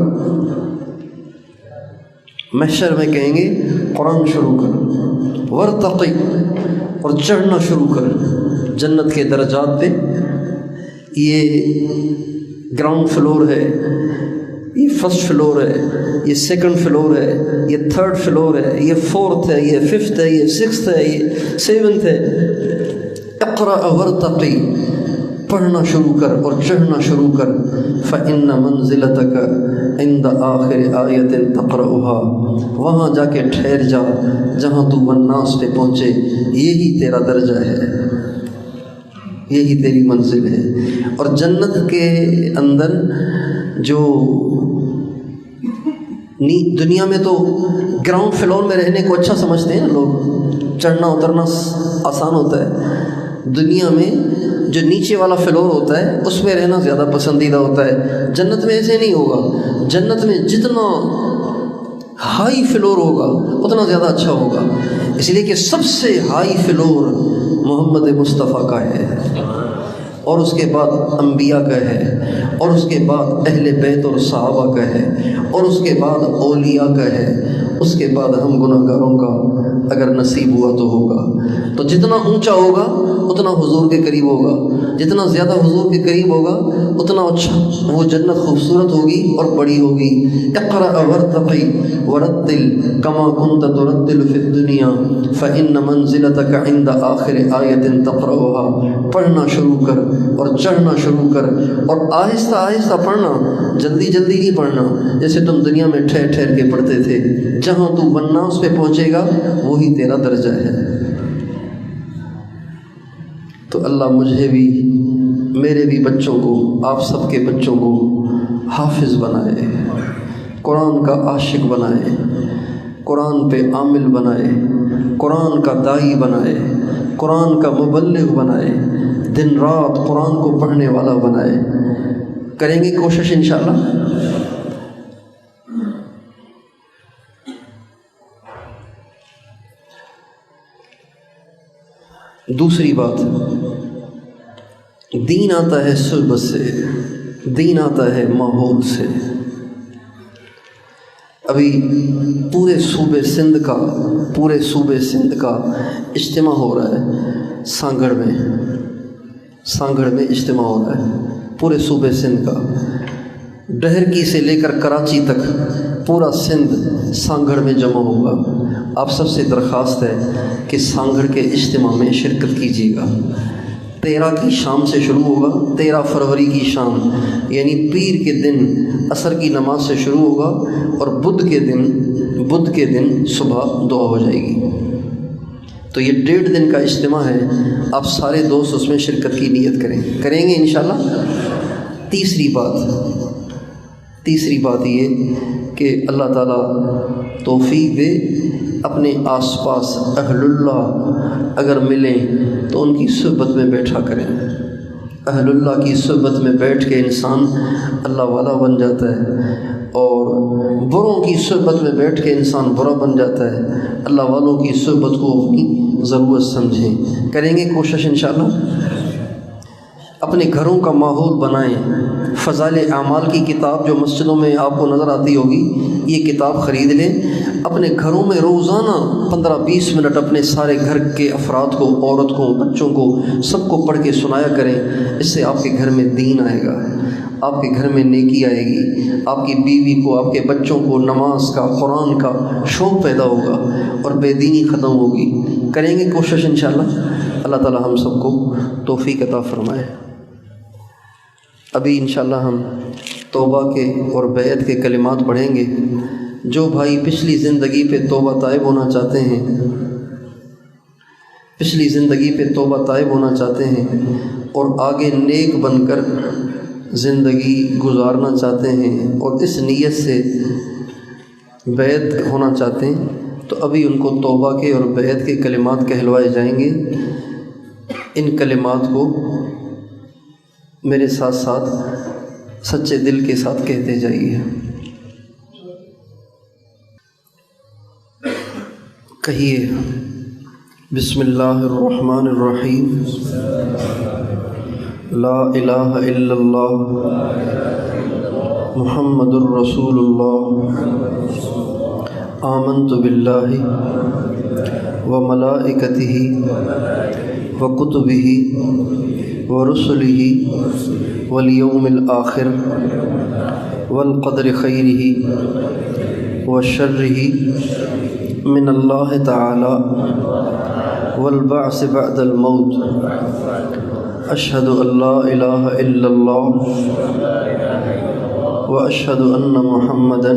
محشر میں کہیں گے قرآن شروع کر، ورتقی، اور چڑھنا شروع کر جنت کے درجات پہ۔ یہ گراؤنڈ فلور ہے، یہ فرسٹ فلور ہے، یہ سیکنڈ فلور ہے، یہ تھرڈ فلور ہے، یہ فورتھ ہے، یہ ففتھ ہے، یہ سکستھ ہے، یہ سیونتھ ہے۔ اقرأ ورتقی، پڑھنا شروع کر اور چڑھنا شروع کر۔ فإن منزلتك عند آخر آیۃ تقرأها، وہاں جا کے ٹھہر جا جہاں تو والناس پہ پہنچے، یہی تیرا درجہ ہے، یہی تیری منزل ہے۔ اور جنت کے اندر جو دنیا میں تو گراؤنڈ فلور میں رہنے کو اچھا سمجھتے ہیں نا لوگ، چڑھنا اترنا آسان ہوتا ہے۔ دنیا میں جو نیچے والا فلور ہوتا ہے اس میں رہنا زیادہ پسندیدہ ہوتا ہے۔ جنت میں ایسے نہیں ہوگا، جنت میں جتنا ہائی فلور ہوگا اتنا زیادہ اچھا ہوگا، اس لیے کہ سب سے ہائی فلور محمد مصطفیٰ کا ہے، اور اس کے بعد انبیاء کا ہے، اور اس کے بعد اہل بیت اور صحابہ کا ہے، اور اس کے بعد اولیاء کا ہے، اس کے بعد ہم گناہ گاروں کا اگر نصیب ہوا تو ہوگا۔ تو جتنا اونچا ہوگا اتنا حضور کے قریب ہوگا، جتنا زیادہ حضور کے قریب ہوگا اتنا اچھا وہ جنت خوبصورت ہوگی اور بڑی ہوگی۔ اقرأ ورتقی ورتل کما کنت ترتل فی الدنیا فإن منزلتك عند آخر آیۃ تقرأها، پڑھنا شروع کر اور چڑھنا شروع کر، اور آہستہ آہستہ پڑھنا، جلدی جلدی نہیں پڑھنا جیسے تم دنیا میں ٹھہر ٹھہر کے پڑھتے تھے۔ جہاں تو والناس پہ پہنچے گا وہی تیرا درجہ ہے۔ تو اللہ مجھے بھی، میرے بھی بچوں کو، آپ سب کے بچوں کو حافظ بنائے، قرآن کا عاشق بنائے، قرآن پہ عامل بنائے، قرآن کا داعی بنائے، قرآن کا مبلغ بنائے، دن رات قرآن کو پڑھنے والا بنائے۔ کریں گے کوشش انشاءاللہ؟ دوسری بات، دین آتا ہے صحبت سے، دین آتا ہے ماحول سے۔ ابھی پورے صوبے سندھ کا اجتماع ہو رہا ہے سانگڑ میں اجتماع ہو رہا ہے پورے صوبے سندھ کا، ڈہرکی سے لے کر کراچی تک پورا سندھ سانگڑ میں جمع ہوگا۔ آپ سب سے درخواست ہے کہ سانگڑ کے اجتماع میں شرکت کیجیے گا۔ 13 کی شام سے شروع ہوگا، 13 فروری کی شام یعنی پیر کے دن عصر کی نماز سے شروع ہوگا اور بدھ کے دن صبح دعا ہو جائے گی۔ تو یہ 1.5 دن کا اجتماع ہے، آپ سارے دوست اس میں شرکت کی نیت کریں گے انشاءاللہ۔ تیسری بات یہ کہ اللہ تعالیٰ توفیق دے، اپنے آس پاس اہل اللہ اگر ملیں تو ان کی صحبت میں بیٹھا کریں۔ اہل اللہ کی صحبت میں بیٹھ کے انسان اللہ والا بن جاتا ہے، اور بروں کی صحبت میں بیٹھ کے انسان برا بن جاتا ہے۔ اللہ والوں کی صحبت کو اپنی ضرورت سمجھیں، کریں گے کوشش انشاءاللہ۔ اپنے گھروں کا ماحول بنائیں۔ فضائل اعمال کی کتاب جو مسجدوں میں آپ کو نظر آتی ہوگی، یہ کتاب خرید لیں، اپنے گھروں میں روزانہ 15-20 منٹ اپنے سارے گھر کے افراد کو، عورت کو، بچوں کو، سب کو پڑھ کے سنایا کریں۔ اس سے آپ کے گھر میں دین آئے گا، آپ کے گھر میں نیکی آئے گی، آپ کی بیوی کو، آپ کے بچوں کو نماز کا، قرآن کا شوق پیدا ہوگا اور بے دینی ختم ہوگی۔ کریں گے کوشش انشاءاللہ۔ اللہ تعالی ہم سب کو توفیق عطا فرمائے۔ ابھی انشاءاللہ ہم توبہ کے اور بیعت کے کلمات پڑھیں گے۔ جو بھائی پچھلی زندگی پہ توبہ طائب ہونا چاہتے ہیں اور آگے نیک بن کر زندگی گزارنا چاہتے ہیں اور اس نیت سے بیعت ہونا چاہتے ہیں، تو ابھی ان کو توبہ کے اور بیعت کے کلمات کہلوائے جائیں گے۔ ان کلمات کو میرے ساتھ ساتھ سچے دل کے ساتھ کہتے جائیے۔ کہیے، بسم اللہ الرحمن الرحیم، لا الہ الا اللہ محمد الرسول اللہ، آمنت باللہ وملائکتہ وکتبہ ورسلہ والیوم الآخر والقدر خیرہ وشرہ من اللہ تعالی والبعث بعد الموت، اشہد ان لا الہ الا اللہ واشہد ان محمدا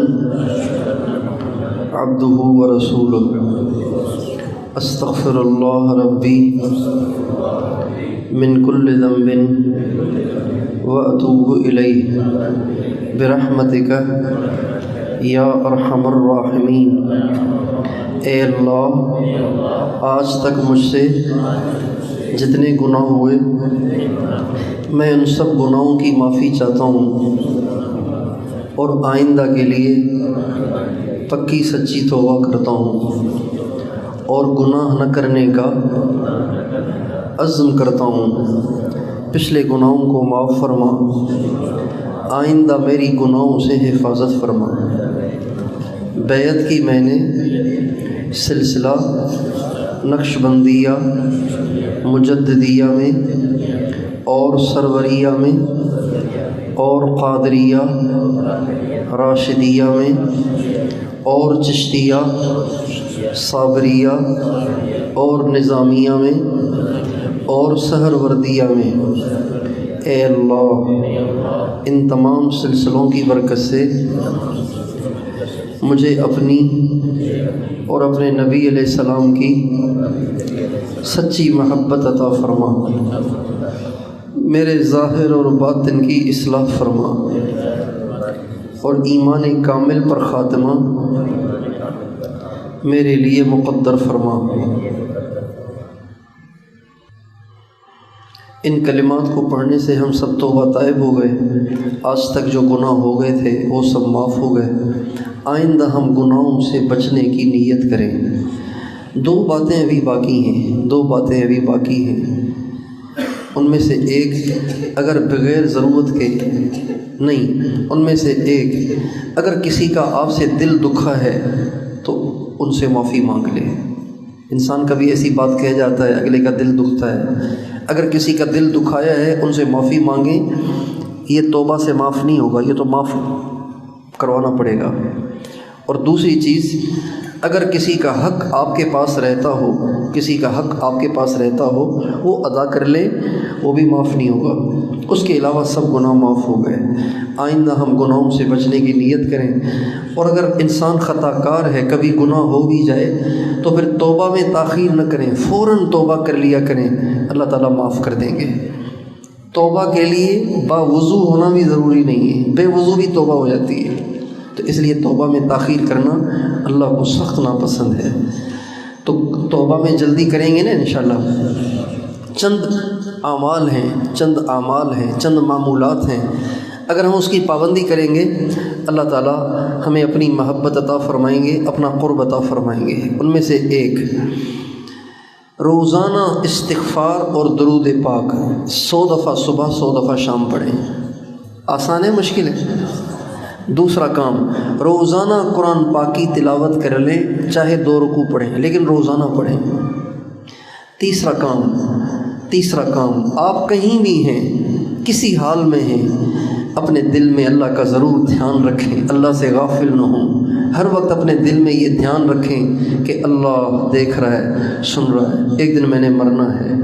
عبدہ ورسولہ، استغفر اللہ ربی من کل ذنب واتوب الیہ برحمتک یا ارحم الراحمین۔ اے اللہ، آج تک مجھ سے جتنے گناہ ہوئے میں ان سب گناہوں کی معافی چاہتا ہوں، اور آئندہ کے لیے پکی سچی توبہ کرتا ہوں اور گناہ نہ کرنے کا عزم کرتا ہوں۔ پچھلے گناہوں کو معاف فرما، آئندہ میری گناہوں سے حفاظت فرما۔ بیعت کی میں نے سلسلہ نقش بندیہ، مجددیہ میں اور سروریہ میں اور قادریہ، راشدیہ میں اور چشتیہ، صابریہ اور نظامیہ میں اور سہروردیہ میں۔ اے اللہ، ان تمام سلسلوں کی برکت سے مجھے اپنی اور اپنے نبی علیہ السلام کی سچی محبت عطا فرما، میرے ظاہر اور باطن کی اصلاح فرما، اور ایمان کامل پر خاتمہ میرے لیے مقدر فرما۔ ان کلمات کو پڑھنے سے ہم سب توبہ طائب ہو گئے، آج تک جو گناہ ہو گئے تھے وہ سب معاف ہو گئے۔ آئندہ ہم گناہوں سے بچنے کی نیت کریں۔ دو باتیں ابھی باقی ہیں۔ ان میں سے ایک اگر بغیر ضرورت کے نہیں، ان میں سے ایک اگر کسی کا آپ سے دل دکھا ہے تو ان سے معافی مانگ لے۔ انسان کبھی ایسی بات کہہ جاتا ہے، اگلے کا دل دکھتا ہے، اگر کسی کا دل دکھایا ہے ان سے معافی مانگیں۔ یہ توبہ سے معاف نہیں ہوگا، یہ تو معاف کروانا پڑے گا۔ اور دوسری چیز، اگر کسی کا حق آپ کے پاس رہتا ہو، کسی کا حق آپ کے پاس رہتا ہو، وہ ادا کر لے، وہ بھی معاف نہیں ہوگا۔ اس کے علاوہ سب گناہ معاف ہو گئے۔ آئندہ ہم گناہوں سے بچنے کی نیت کریں، اور اگر انسان خطا کار ہے، کبھی گناہ ہو بھی جائے تو پھر توبہ میں تاخیر نہ کریں، فوراً توبہ کر لیا کریں، اللہ تعالیٰ معاف کر دیں گے۔ توبہ کے لیے باوضو ہونا بھی ضروری نہیں ہے، بے وضو بھی توبہ ہو جاتی ہے، تو اس لیے توبہ میں تاخیر کرنا اللہ کو سخت ناپسند ہے۔ تو توبہ میں جلدی کریں گے نا انشاءاللہ۔ چند اعمال ہیں، چند معمولات ہیں، اگر ہم اس کی پابندی کریں گے اللہ تعالیٰ ہمیں اپنی محبت عطا فرمائیں گے، اپنا قرب عطا فرمائیں گے۔ ان میں سے ایک، روزانہ استغفار اور درود پاک 100 دفعہ صبح 100 دفعہ شام پڑھیں۔ آسان ہے مشکل ہے؟ دوسرا کام، روزانہ قرآن پاک کی تلاوت کر لیں، چاہے 2 رکوع پڑھیں لیکن روزانہ پڑھیں۔ تیسرا کام، آپ کہیں بھی ہیں، کسی حال میں ہیں، اپنے دل میں اللہ کا ضرور دھیان رکھیں، اللہ سے غافل نہ ہوں۔ ہر وقت اپنے دل میں یہ دھیان رکھیں کہ اللہ دیکھ رہا ہے، سن رہا ہے، ایک دن میں نے مرنا ہے،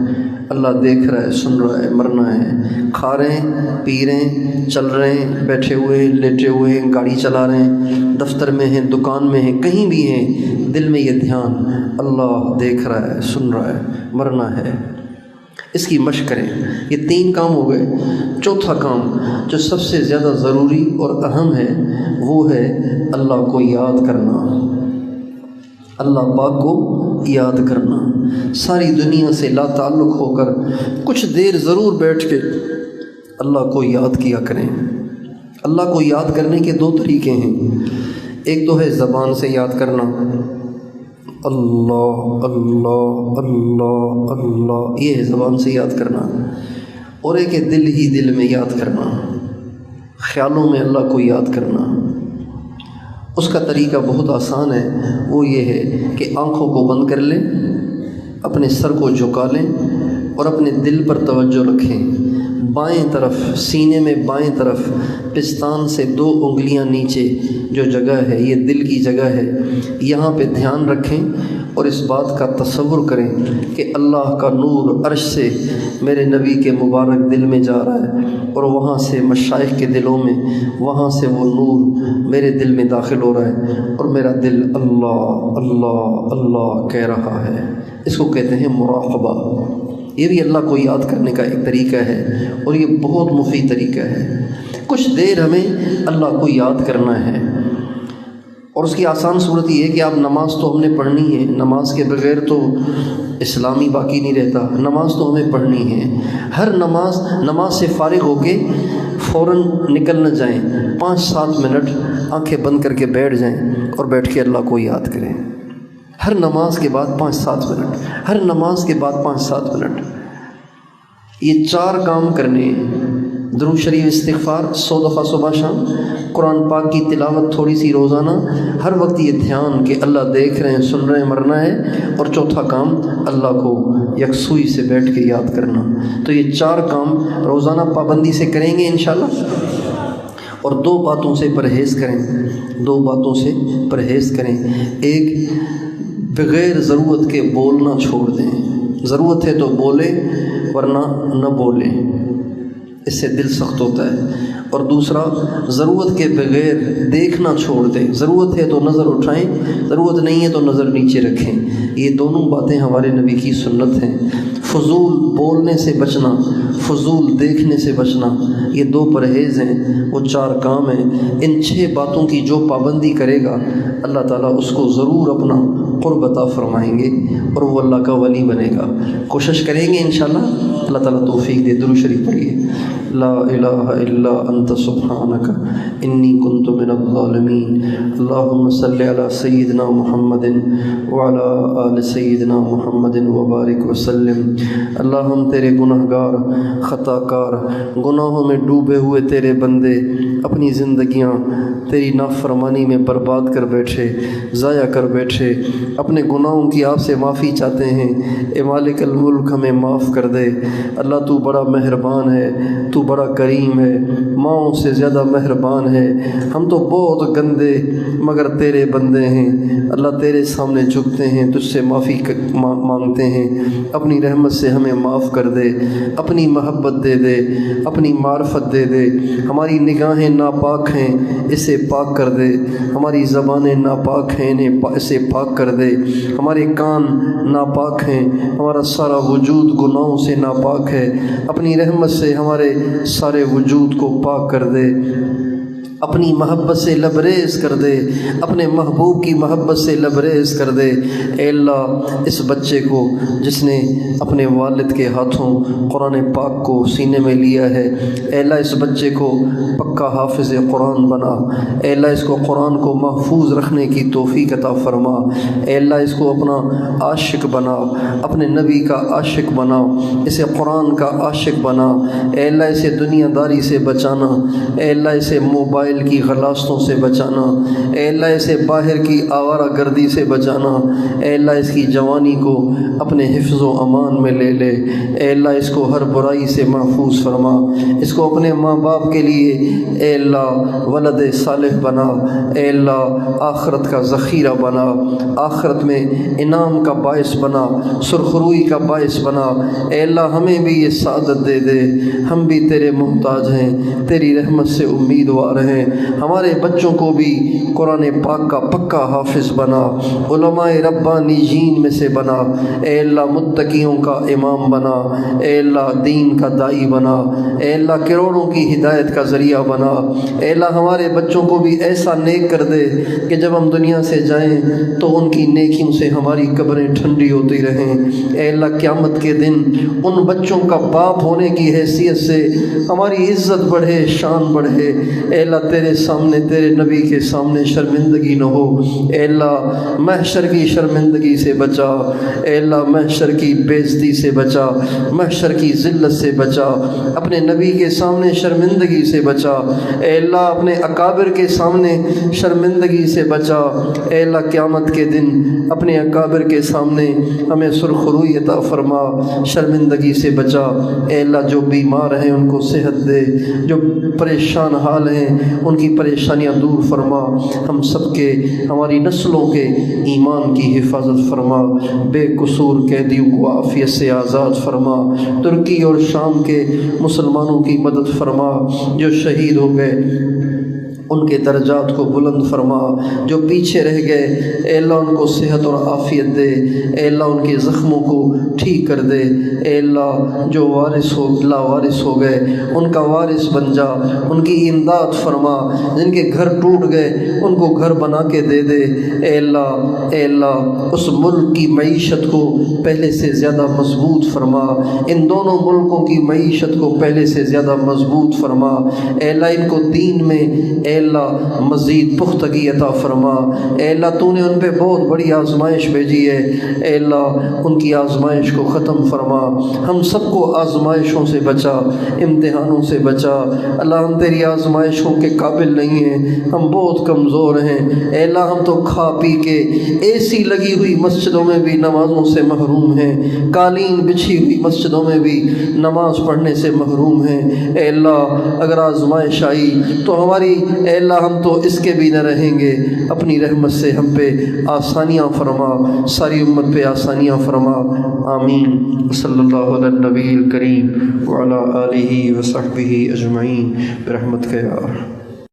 اللہ دیکھ رہا ہے، سن رہا ہے، مرنا ہے۔ کھا رہے ہیں، پی رہے ہیں، چل رہے ہیں، بیٹھے ہوئے ہیں، لیٹے ہوئے ہیں، گاڑی چلا رہے ہیں، دفتر میں ہیں، دکان میں ہیں، کہیں بھی ہیں، دل میں یہ دھیان، اللہ دیکھ رہا ہے، سن رہا ہے، مرنا ہے۔ اس کی مشق کریں۔ یہ 3 کام ہو گئے۔ چوتھا کام جو سب سے زیادہ ضروری اور اہم ہے وہ ہے اللہ کو یاد کرنا، اللہ پاک کو یاد کرنا۔ ساری دنیا سے لا تعلق ہو کر کچھ دیر ضرور بیٹھ کے اللہ کو یاد کیا کریں۔ اللہ کو یاد کرنے کے 2 طریقے ہیں، ایک تو ہے زبان سے یاد کرنا، اللہ اللہ اللہ اللہ، یہ ہے زبان سے یاد کرنا، اور ایک ہے دل ہی دل میں یاد کرنا، خیالوں میں اللہ کو یاد کرنا۔ اس کا طریقہ بہت آسان ہے، وہ یہ ہے کہ آنکھوں کو بند کر لیں، اپنے سر کو جھکا لیں اور اپنے دل پر توجہ رکھیں۔ بائیں طرف سینے میں بائیں طرف پستان سے 2 انگلیاں نیچے جو جگہ ہے یہ دل کی جگہ ہے، یہاں پہ دھیان رکھیں اور اس بات کا تصور کریں کہ اللہ کا نور عرش سے میرے نبی کے مبارک دل میں جا رہا ہے، اور وہاں سے مشائخ کے دلوں میں، وہاں سے وہ نور میرے دل میں داخل ہو رہا ہے، اور میرا دل اللہ اللہ اللہ کہہ رہا ہے۔ اس کو کہتے ہیں مراقبہ۔ یہ بھی اللہ کو یاد کرنے کا ایک طریقہ ہے، اور یہ بہت مفید طریقہ ہے۔ کچھ دیر ہمیں اللہ کو یاد کرنا ہے، اور اس کی آسان صورت یہ ہے کہ آپ نماز تو ہم نے پڑھنی ہے، نماز کے بغیر تو اسلامی باقی نہیں رہتا، نماز تو ہمیں پڑھنی ہے۔ ہر نماز سے فارغ ہو کے فوراً نکل نہ جائیں، 5-7 منٹ آنکھیں بند کر کے بیٹھ جائیں اور بیٹھ کے اللہ کو یاد کریں۔ ہر نماز کے بعد 5-7 منٹ، ہر نماز کے بعد 5-7 منٹ، یہ 4 کام کرنے ہیں۔ درود شریف استغفار 100 دفعہ صبح شام، قرآن پاک کی تلاوت تھوڑی سی روزانہ، ہر وقت یہ دھیان کہ اللہ دیکھ رہے ہیں، سن رہے ہیں، مرنا ہے، اور چوتھا کام اللہ کو یکسوئی سے بیٹھ کے یاد کرنا۔ تو یہ 4 کام روزانہ پابندی سے کریں گے انشاءاللہ، اور 2 باتوں سے پرہیز کریں، 2 باتوں سے پرہیز کریں۔ ایک، بغیر ضرورت کے بولنا چھوڑ دیں، ضرورت ہے تو بولیں ورنہ نہ بولیں، اس سے دل سخت ہوتا ہے۔ اور دوسرا، ضرورت کے بغیر دیکھنا چھوڑ دیں، ضرورت ہے تو نظر اٹھائیں، ضرورت نہیں ہے تو نظر نیچے رکھیں۔ یہ دونوں باتیں ہمارے نبی کی سنت ہیں۔ فضول بولنے سے بچنا، فضول دیکھنے سے بچنا، یہ 2 پرہیز ہیں، وہ 4 کام ہیں۔ ان 6 باتوں کی جو پابندی کرے گا اللہ تعالیٰ اس کو ضرور اپنا قرب عطا فرمائیں گے اور وہ اللہ کا ولی بنے گا۔ کوشش کریں گے انشاءاللہ، اللہ تعالیٰ توفیق دے۔ درود شریف پڑھیے۔ لا الہ الا انت سبحانک انی کنت من الظالمین۔ اللہم صلی علی سیدنا محمد وعلی آل سیدنا محمد وبارک وسلم۔ اللہ ہم تیرے گناہ گار، خطا کار، گناہوں میں ڈوبے ہوئے تیرے بندے اپنی زندگیاں تیری نافرمانی میں برباد کر بیٹھے، ضائع کر بیٹھے، اپنے گناہوں کی آپ سے معافی چاہتے ہیں۔ اے مالک الملک ہمیں معاف کر دے۔ اللہ تو بڑا مہربان ہے، تو بڑا کریم ہے، ماؤں سے زیادہ مہربان ہے۔ ہم تو بہت گندے مگر تیرے بندے ہیں۔ اللہ تیرے سامنے جھکتے ہیں، تجھ سے معافی مانگتے ہیں۔ اپنی رحمت سے ہمیں معاف کر دے، اپنی محبت دے دے، اپنی معرفت دے دے۔ ہماری نگاہیں ناپاک ہیں، اسے پاک کر دے۔ ہماری زبانیں ناپاک ہیں، اسے پاک کر دے۔ ہمارے کان ناپاک ہیں، ہمارا سارا وجود گناہوں سے ناپاک ہے۔ اپنی رحمت سے ہمارے سارے وجود کو پاک کر دے، اپنی محبت سے لبریز کر دے، اپنے محبوب کی محبت سے لبریز کر دے۔ اے اللہ اس بچے کو جس نے اپنے والد کے ہاتھوں قرآن پاک کو سینے میں لیا ہے، اے اللہ اس بچے کو پکا حافظ قرآن بنا۔ اے اللہ اس کو قرآن کو محفوظ رکھنے کی توفیق عطا فرما۔ اے اللہ اس کو اپنا عاشق بنا، اپنے نبی کا عاشق بنا، اسے قرآن کا عاشق بنا۔ اے اللہ اسے دنیا داری سے بچانا، اے اللہ اسے موبائل کی غلاستوں سے بچانا، اے اللہ اسے باہر کی آوارہ گردی سے بچانا۔ اے اللہ اس کی جوانی کو اپنے حفظ و امان میں لے لے۔ اے اللہ اس کو ہر برائی سے محفوظ فرما۔ اس کو اپنے ماں باپ کے لیے اے اللہ ولد صالح بنا۔ اے اللہ آخرت کا ذخیرہ بنا، آخرت میں انعام کا باعث بنا، سرخروئی کا باعث بنا۔ اے اللہ ہمیں بھی یہ سعادت دے دے، ہم بھی تیرے محتاج ہیں، تیری رحمت سے امیدوار ہیں۔ ہمارے بچوں کو بھی قرآن پاک کا پکا حافظ بنا، علماء ربانیین میں سے بنا۔ اے اللہ متقیوں کا امام بنا، اے اللہ دین کا داعی بنا، اے اللہ کروڑوں کی ہدایت کا ذریعہ بنا۔ اے اللہ ہمارے بچوں کو بھی ایسا نیک کر دے کہ جب ہم دنیا سے جائیں تو ان کی نیکیوں سے ہماری قبریں ٹھنڈی ہوتی رہیں۔ اے اللہ قیامت کے دن ان بچوں کا باپ ہونے کی حیثیت سے ہماری عزت بڑھے، شان بڑھے۔ اے اللہ تیرے سامنے، تیرے نبی کے سامنے شرمندگی نہ ہو۔ اے اللہ محشر کی شرمندگی سے بچا، اے اللہ محشر کی بے عزتی سے بچا، محشر کی ذلت سے بچا، اپنے نبی کے سامنے شرمندگی سے بچا۔ اے اللہ اپنے اکابر کے سامنے شرمندگی سے بچا۔ اے اللہ قیامت کے دن اپنے اکابر کے سامنے ہمیں سرخروئی عطا فرما، شرمندگی سے بچا۔ اے اللہ جو بیمار ہیں ان کو صحت دے، جو پریشان حال ہیں ان کی پریشانیاں دور فرما۔ ہم سب کے، ہماری نسلوں کے ایمان کی حفاظت فرما، بے قصور قیدیوں کو عافیت سے آزاد فرما۔ ترکی اور شام کے مسلمانوں کی مدد فرما، جو شہید ہو گئے ان کے درجات کو بلند فرما، جو پیچھے رہ گئے اے اللہ ان کو صحت اور عافیت دے۔ اے اللہ ان کے زخموں کو ٹھیک کر دے۔ اے اللہ جو لاوارث ہو گئے ان کا وارث بن جا، ان کی امداد فرما۔ جن کے گھر ٹوٹ گئے ان کو گھر بنا کے دے دے۔ اے اللہ اس ملک کی معیشت کو پہلے سے زیادہ مضبوط فرما، ان دونوں ملکوں کی معیشت کو پہلے سے زیادہ مضبوط فرما۔ اے اللہ ان کو دین میں اے اللہ مزید پختگی عطا فرما۔ اے اللہ تو نے ان پہ بہت بڑی آزمائش بھیجی ہے، اے اللہ ان کی آزمائش کو ختم فرما۔ ہم سب کو آزمائشوں سے بچا، امتحانوں سے بچا۔ اللہ ہم تیری آزمائشوں کے قابل نہیں ہیں، ہم بہت کمزور ہیں۔ اے اللہ ہم تو کھا پی کے اے سی لگی ہوئی مسجدوں میں بھی نمازوں سے محروم ہیں، قالین بچھی ہوئی مسجدوں میں بھی نماز پڑھنے سے محروم ہیں۔ اے اللہ اگر آزمائش آئی تو ہماری اے اللہ ہم تو اس کے بھی نہ رہیں گے، اپنی رحمت سے ہم پہ آسانیاں فرما، ساری امت پہ آسانیاں فرما۔ آمین۔ صلی اللہ علی النبی الکریم وعلی آلہ وصحبہ اجمعین برحمتک یا